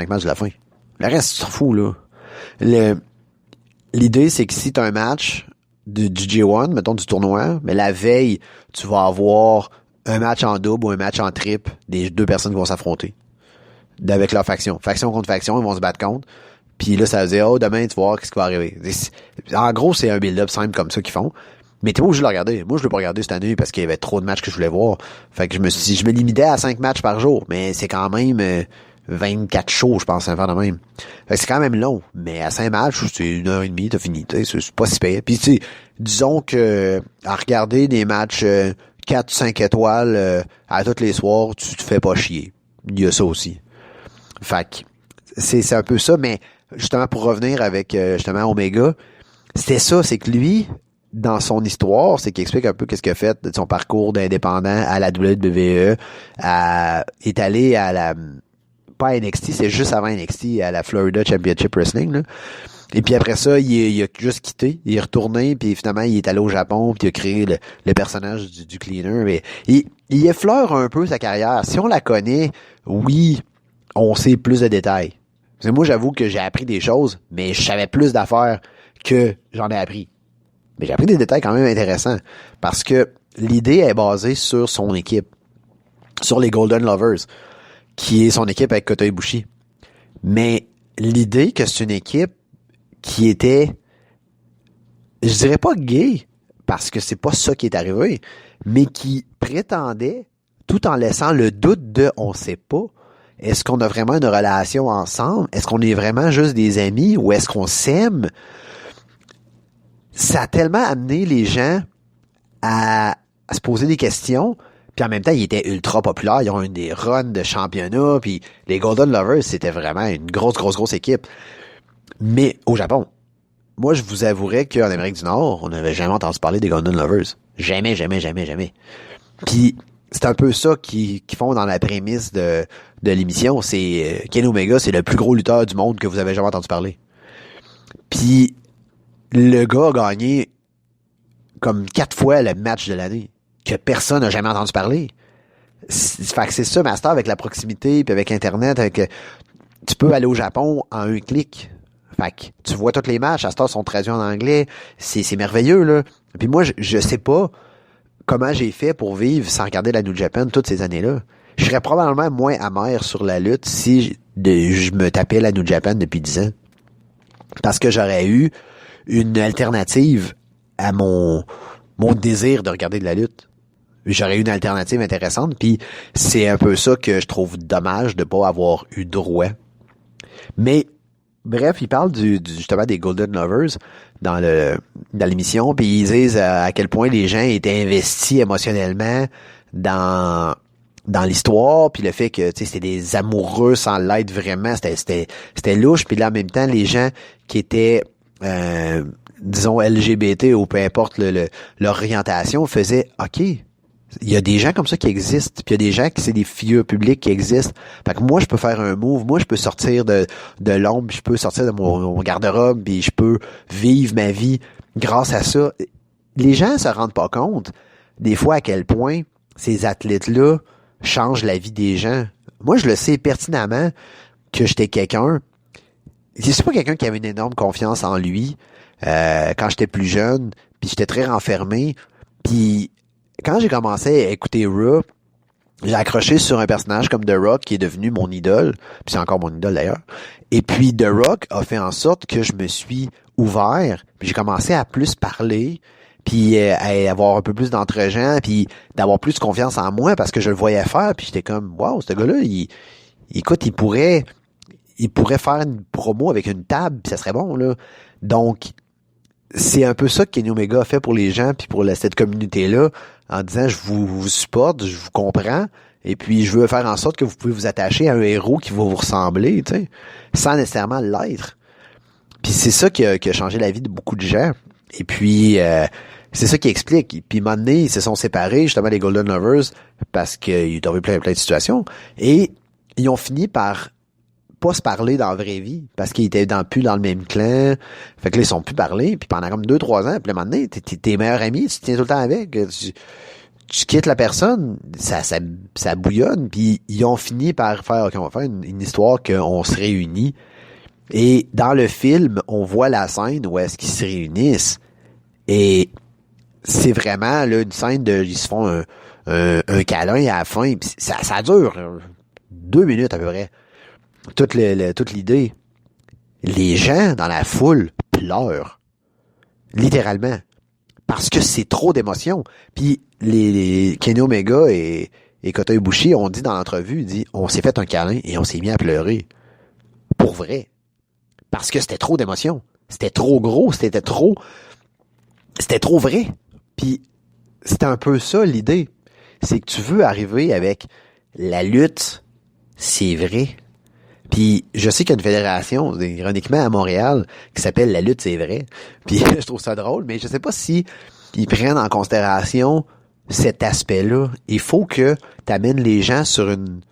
5 matchs de la fin. Le reste, tu t'en fous, là. L'idée, c'est que si t'as un match du G1, mettons du tournoi, mais la veille, tu vas avoir un match en double ou un match en triple des 2 personnes qui vont s'affronter. Avec leur faction. Faction contre faction, ils vont se battre contre. Puis là, ça veut dire, demain, tu vas voir ce qui va arriver. En gros, c'est un build-up simple comme ça qu'ils font. Mais t'es pas obligé de le regarder. Moi, je l'ai pas regardé cette année parce qu'il y avait trop de matchs que je voulais voir. Fait que je me limitais à 5 matchs par jour. Mais c'est quand même 24 shows, je pense, à faire de même. Fait que c'est quand même long. Mais à 5 matchs, c'est 1h30, t'as fini. C'est pas si pire. Puis tu sais, disons que à regarder des matchs 4, 5 étoiles à tous les soirs, tu te fais pas chier. Il y a ça aussi. Fait que c'est un peu ça, mais justement pour revenir avec justement Omega, c'était ça, c'est que lui, dans son histoire, c'est qu'il explique un peu qu'est-ce qu'il a fait de son parcours d'indépendant à la WWE, est allé à la pas à NXT, c'est juste avant NXT, à la Florida Championship Wrestling, là. Et puis après ça, il a juste quitté, il est retourné, puis finalement il est allé au Japon, puis il a créé le personnage du cleaner. Mais il effleure un peu sa carrière. Si on la connaît, oui, on sait plus de détails. Parce que moi, j'avoue que j'ai appris des choses, mais je savais plus d'affaires que j'en ai appris. Mais j'ai appris des détails quand même intéressants. Parce que l'idée est basée sur son équipe. Sur les Golden Lovers. Qui est son équipe avec Kota Ibushi. Mais l'idée que c'est une équipe qui était, je dirais pas gay, parce que c'est pas ça qui est arrivé, mais qui prétendait, tout en laissant le doute de on sait pas, est-ce qu'on a vraiment une relation ensemble? Est-ce qu'on est vraiment juste des amis? Ou est-ce qu'on s'aime? Ça a tellement amené les gens à se poser des questions. Puis en même temps, ils étaient ultra populaires. Ils ont eu des runs de championnat. Puis les Golden Lovers, c'était vraiment une grosse équipe. Mais au Japon, moi, je vous avouerais qu'en Amérique du Nord, on n'avait jamais entendu parler des Golden Lovers. Jamais. Puis c'est un peu ça qu'ils font dans la prémisse de l'émission. C'est Kenny Omega, c'est le plus gros lutteur du monde que vous avez jamais entendu parler. Puis le gars a gagné comme 4 fois le match de l'année que personne n'a jamais entendu parler. Fait que c'est ça, Master, avec la proximité puis avec Internet, tu peux aller au Japon en un clic. Fait que tu vois tous les matchs, à ce temps sont traduits en anglais, c'est merveilleux, là. Puis moi, je sais pas comment j'ai fait pour vivre sans regarder la New Japan toutes ces années-là. Je serais probablement moins amer sur la lutte si je me tapais la New Japan depuis 10 ans. Parce que j'aurais eu une alternative à mon désir de regarder de la lutte. J'aurais eu une alternative intéressante, puis c'est un peu ça que je trouve dommage de pas avoir eu droit. Mais bref, il parle justement des Golden Lovers dans l'émission, puis ils disent à quel point les gens étaient investis émotionnellement dans l'histoire, puis le fait que c'était des amoureux sans l'être vraiment, c'était louche, puis là en même temps les gens qui étaient disons LGBT ou peu importe leur orientation faisaient OK. Il y a des gens comme ça qui existent, puis il y a des gens qui c'est des figures publiques qui existent. Fait que moi je peux faire un move, moi je peux sortir de l'ombre, je peux sortir de mon garde-robe, puis je peux vivre ma vie grâce à ça. Les gens se rendent pas compte des fois à quel point ces athlètes-là changent la vie des gens. Moi je le sais pertinemment que j'étais quelqu'un. C'est pas quelqu'un qui avait une énorme confiance en lui quand j'étais plus jeune, puis j'étais très renfermé, puis quand j'ai commencé à écouter Raw, j'ai accroché sur un personnage comme The Rock qui est devenu mon idole, puis c'est encore mon idole d'ailleurs. Et puis The Rock a fait en sorte que je me suis ouvert, puis j'ai commencé à plus parler, puis à avoir un peu plus d'entre-gens, puis d'avoir plus confiance en moi parce que je le voyais faire, puis j'étais comme wow, ce gars-là, écoute, il pourrait faire une promo avec une table, puis ça serait bon là. Donc c'est un peu ça que Kenny Omega a fait pour les gens puis pour cette communauté-là en disant je vous supporte, je vous comprends et puis je veux faire en sorte que vous pouvez vous attacher à un héros qui va vous ressembler, tu sais, sans nécessairement l'être. Puis c'est ça qui a changé la vie de beaucoup de gens. Et puis c'est ça qui explique. Puis à un moment donné, ils se sont séparés, justement les Golden Lovers, parce qu'il est tombé plein de situations. Et ils ont fini par pas se parler dans la vraie vie, parce qu'ils étaient plus dans le même clan. Fait que là, ils sont plus parlés, puis pendant comme 2-3 ans, puis à un moment donné, t'es meilleurs amis, tu te tiens tout le temps avec. tu quittes la personne, ça bouillonne, puis ils ont fini par faire, OK, on va faire une histoire qu'on se réunit. Et dans le film, on voit la scène où est-ce qu'ils se réunissent. Et c'est vraiment là une scène de ils se font un câlin à la fin. Puis ça dure 2 minutes à peu près. Toute l'idée. Les gens dans la foule pleurent. Littéralement. Parce que c'est trop d'émotions. Puis les Kenny Omega et Kota Ibushi ont dit dans l'entrevue, on s'est fait un câlin et on s'est mis à pleurer. Pour vrai. Parce que c'était trop d'émotions. C'était trop gros, c'était trop vrai. Puis c'était un peu ça l'idée. C'est que tu veux arriver avec la lutte, c'est vrai. Puis je sais qu'il y a une fédération, ironiquement à Montréal, qui s'appelle La Lutte, c'est vrai. Puis je trouve ça drôle, mais je sais pas si ils prennent en considération cet aspect-là. Il faut que tu amènes les gens sur une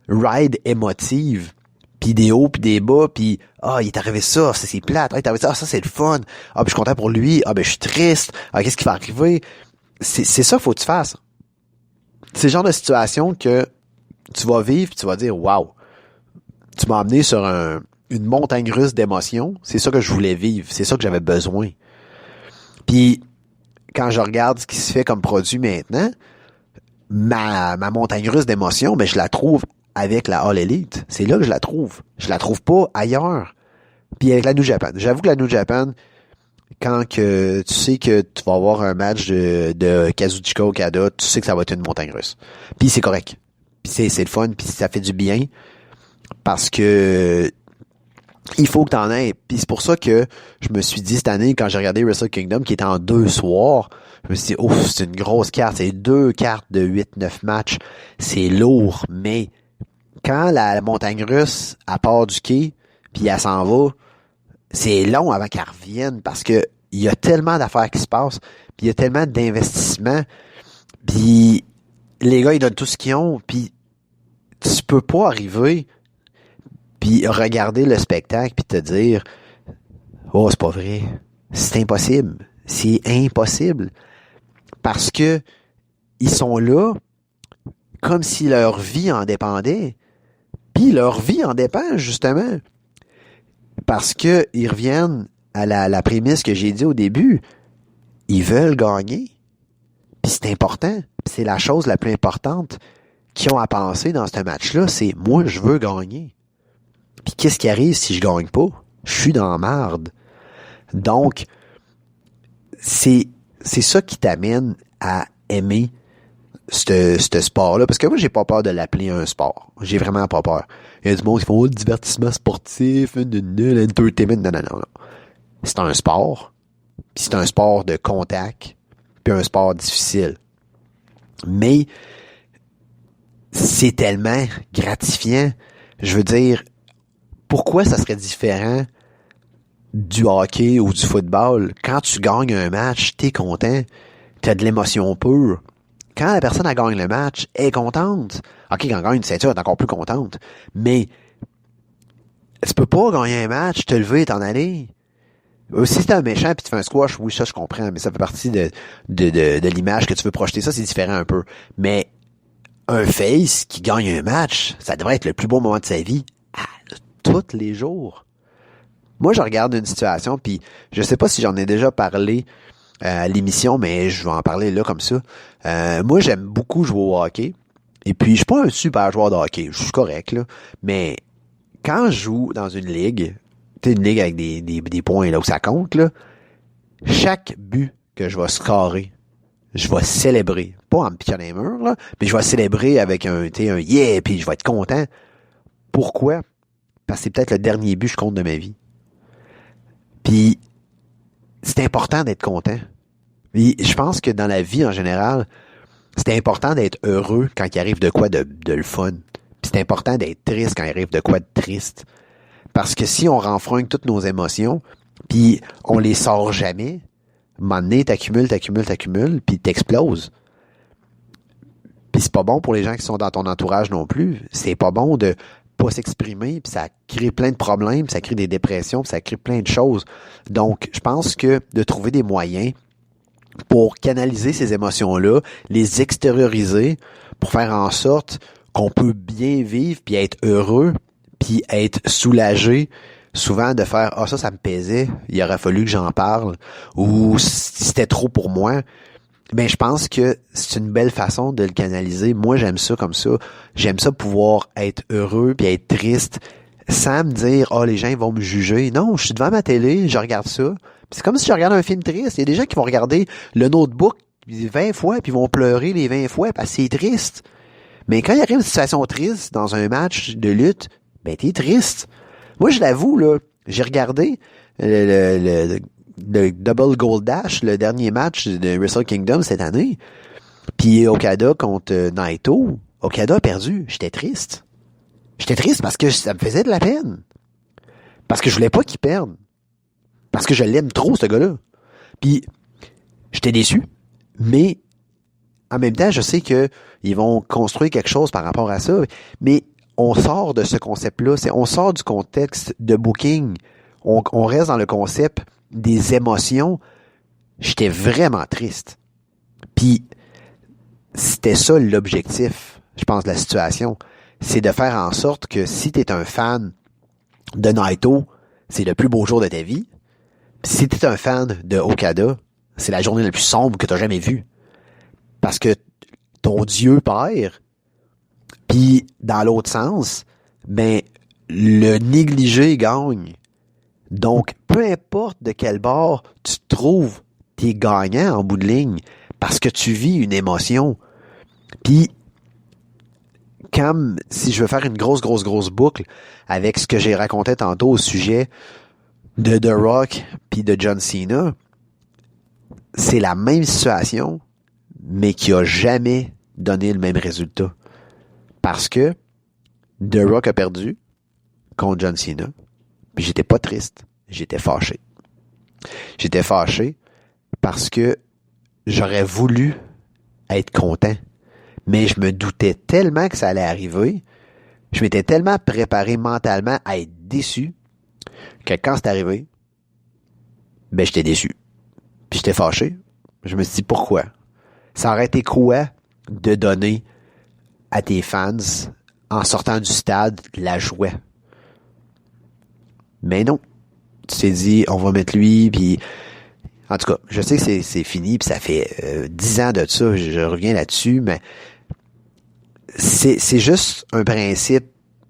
ride émotive, puis des hauts, puis des bas, puis il est arrivé ça, c'est plate, il est arrivé ça, ça c'est le fun. Je suis content pour lui, je suis triste, qu'est-ce qui va arriver? C'est ça faut que tu fasses. C'est le genre de situation que tu vas vivre, puis tu vas dire, wow, tu m'as amené sur une montagne russe d'émotions, c'est ça que je voulais vivre, c'est ça que j'avais besoin. Puis, quand je regarde ce qui se fait comme produit maintenant, ma montagne russe d'émotions, je la trouve avec la All Elite. C'est là que je la trouve. Je la trouve pas ailleurs. Puis avec la New Japan. J'avoue que la New Japan, quand que tu sais que tu vas avoir un match de Kazuchika Okada, tu sais que ça va être une montagne russe. Puis c'est correct. Puis c'est le fun, puis ça fait du bien. Parce que il faut que t'en aies. Puis c'est pour ça que je me suis dit cette année, quand j'ai regardé Wrestle Kingdom, qui était en 2 soirs, je me suis dit, ouf, c'est une grosse carte. C'est 2 cartes de 8-9 matchs. C'est lourd. Mais quand la montagne russe, elle part du quai, puis elle s'en va, c'est long avant qu'elle revienne parce que il y a tellement d'affaires qui se passent, puis il y a tellement d'investissements, puis les gars, ils donnent tout ce qu'ils ont, puis tu peux pas arriver puis regarder le spectacle puis te dire oh, c'est pas vrai. C'est impossible. C'est impossible. Parce que ils sont là comme si leur vie en dépendait. Puis leur vie en dépend, justement. Parce que ils reviennent à la prémisse que j'ai dit au début. Ils veulent gagner. Puis c'est important. Puis c'est la chose la plus importante qu'ils ont à penser dans ce match-là. C'est moi, je veux gagner. Puis qu'est-ce qui arrive si je gagne pas? Je suis dans la marde. Donc, c'est ça qui t'amène à aimer ce sport-là. Parce que moi, j'ai pas peur de l'appeler un sport. J'ai vraiment pas peur. Il y a du monde qui font le divertissement sportif, entertainment. Non. C'est un sport. Puis c'est un sport de contact. Puis un sport difficile. Mais c'est tellement gratifiant. Je veux dire, pourquoi ça serait différent du hockey ou du football? Quand tu gagnes un match, t'es content. T'as de l'émotion pure. Quand la personne a gagné le match, elle est contente. OK, quand elle gagne une ceinture, elle est encore plus contente. Mais tu peux pas gagner un match, te lever et t'en aller. Si t'es un méchant puis tu fais un squash, oui, ça je comprends, mais ça fait partie de l'image que tu veux projeter. Ça, c'est différent un peu. Mais un face qui gagne un match, ça devrait être le plus beau moment de sa vie. Tous les jours. Moi, je regarde une situation, puis je sais pas si j'en ai déjà parlé à l'émission, mais je vais en parler là comme ça. Moi, j'aime beaucoup jouer au hockey. Et puis, je suis pas un super joueur de hockey. Je suis correct, là. Mais quand je joue dans une ligue, tu sais, une ligue avec des points là où ça compte, là, chaque but que je vais scorer, je vais célébrer. Pas en me piquant les murs, là, mais je vais célébrer avec un yeah, puis je vais être content. Pourquoi? Parce que c'est peut-être le dernier but que je compte de ma vie. Puis, c'est important d'être content. Puis, je pense que dans la vie en général, c'est important d'être heureux quand il arrive de quoi de le fun. Puis c'est important d'être triste quand il arrive de quoi de triste. Parce que si on renfrogne toutes nos émotions, puis on les sort jamais, à un moment donné, t'accumules, puis t'exploses. Puis c'est pas bon pour les gens qui sont dans ton entourage non plus. C'est pas bon de pas s'exprimer, puis ça crée plein de problèmes, puis ça crée des dépressions, puis ça crée plein de choses. Donc, je pense que de trouver des moyens pour canaliser ces émotions-là, les extérioriser, pour faire en sorte qu'on peut bien vivre, puis être heureux, puis être soulagé, souvent de faire « Ah, ça me pesait, il aurait fallu que j'en parle », ou « C'était trop pour moi ». Ben, je pense que c'est une belle façon de le canaliser. Moi, j'aime ça comme ça. J'aime ça pouvoir être heureux puis être triste sans me dire « Ah, les gens vont me juger ». Non, je suis devant ma télé, je regarde ça. Puis c'est comme si je regarde un film triste. Il y a des gens qui vont regarder le Notebook 20 fois puis vont pleurer les 20 fois parce que c'est triste. Mais quand il arrive une situation triste dans un match de lutte, ben t'es triste. Moi, je l'avoue, là, j'ai regardé le Double Gold Dash, le dernier match de Wrestle Kingdom cette année. Puis Okada contre Naito. Okada a perdu. J'étais triste. J'étais triste parce que ça me faisait de la peine. Parce que je voulais pas qu'il perde. Parce que je l'aime trop, ce gars-là. Puis, j'étais déçu. Mais, en même temps, je sais que ils vont construire quelque chose par rapport à ça. Mais, on sort de ce concept-là. On sort du contexte de booking. On reste dans le concept des émotions. J'étais vraiment triste. Puis, c'était ça l'objectif, je pense, de la situation. C'est de faire en sorte que si t'es un fan de Naito, c'est le plus beau jour de ta vie. Puis si t'es un fan de Okada, c'est la journée la plus sombre que t'as jamais vue. Parce que ton Dieu perd. Puis, dans l'autre sens, ben, le négligé gagne. Donc, peu importe de quel bord tu te trouves, t'es gagnant en bout de ligne parce que tu vis une émotion. Puis, comme si je veux faire une grosse boucle avec ce que j'ai raconté tantôt au sujet de The Rock puis de John Cena, c'est la même situation, mais qui a jamais donné le même résultat. Parce que The Rock a perdu contre John Cena, puis j'étais pas triste, j'étais fâché. J'étais fâché parce que j'aurais voulu être content, mais je me doutais tellement que ça allait arriver, je m'étais tellement préparé mentalement à être déçu, que quand c'est arrivé, ben j'étais déçu. Puis j'étais fâché. Je me suis dit pourquoi? Ça aurait été quoi de donner à tes fans, en sortant du stade, la joie? Mais non. Tu t'es dit, on va mettre lui, puis... En tout cas, je sais que c'est fini, puis ça fait 10 ans de ça, je reviens là-dessus, mais c'est juste un principe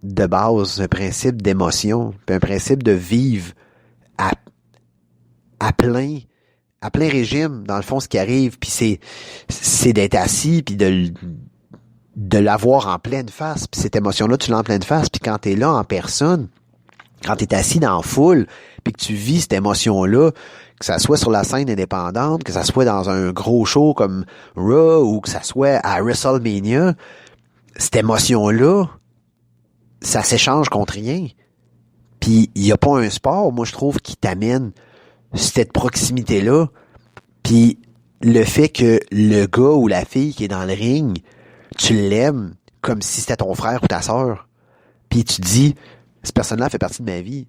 de base, un principe d'émotion, puis un principe de vivre à plein régime, dans le fond, ce qui arrive, puis c'est d'être assis, puis de l'avoir en pleine face, puis cette émotion-là, tu l'as en pleine face, puis quand t'es là en personne, quand t'es assis dans la foule, puis que tu vis cette émotion-là, que ça soit sur la scène indépendante, que ça soit dans un gros show comme Raw, ou que ça soit à WrestleMania, cette émotion-là, ça s'échange contre rien. Puis il y a pas un sport, moi je trouve, qui t'amène cette proximité-là, puis le fait que le gars ou la fille qui est dans le ring, tu l'aimes comme si c'était ton frère ou ta sœur. Puis tu dis, cette personne-là fait partie de ma vie.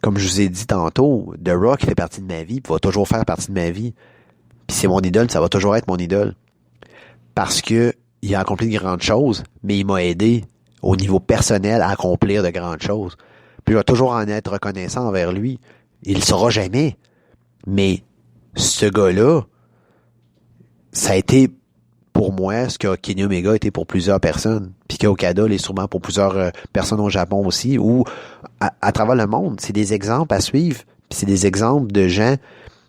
Comme je vous ai dit tantôt, The Rock fait partie de ma vie, puis va toujours faire partie de ma vie. Puis c'est mon idole, ça va toujours être mon idole. Parce que il a accompli de grandes choses, mais il m'a aidé au niveau personnel à accomplir de grandes choses. Puis je vais toujours en être reconnaissant envers lui. Il le saura jamais. Mais ce gars-là, ça a été pour moi ce que Kenny Omega a été pour plusieurs personnes. Puis qu'Okada l'est sûrement pour plusieurs personnes au Japon aussi, ou à travers le monde. C'est des exemples à suivre. Puis c'est des exemples de gens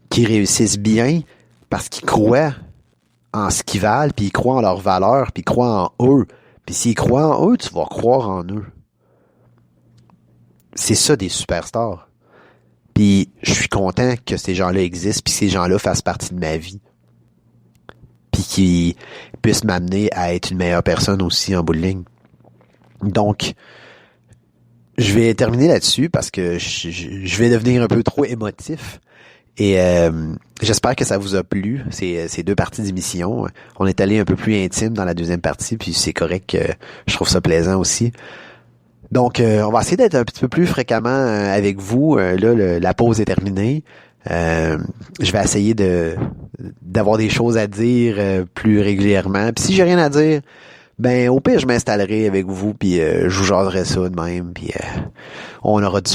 qui réussissent bien parce qu'ils croient en ce qu'ils valent, puis ils croient en leurs valeurs, puis ils croient en eux. Puis s'ils croient en eux, tu vas croire en eux. C'est ça des superstars. Puis je suis content que ces gens-là existent, puis ces gens-là fassent partie de ma vie. Puis qu'ils puissent m'amener à être une meilleure personne aussi en bout de ligne. Donc, je vais terminer là-dessus parce que je vais devenir un peu trop émotif. Et j'espère que ça vous a plu, ces deux parties d'émission. On est allé un peu plus intime dans la deuxième partie, puis c'est correct, je trouve ça plaisant aussi. Donc, on va essayer d'être un petit peu plus fréquemment avec vous. Là, la pause est terminée. Je vais essayer d'avoir des choses à dire plus régulièrement. Puis si j'ai rien à dire, ben au pire je m'installerai avec vous puis je vous jaserai ça de même puis on aura du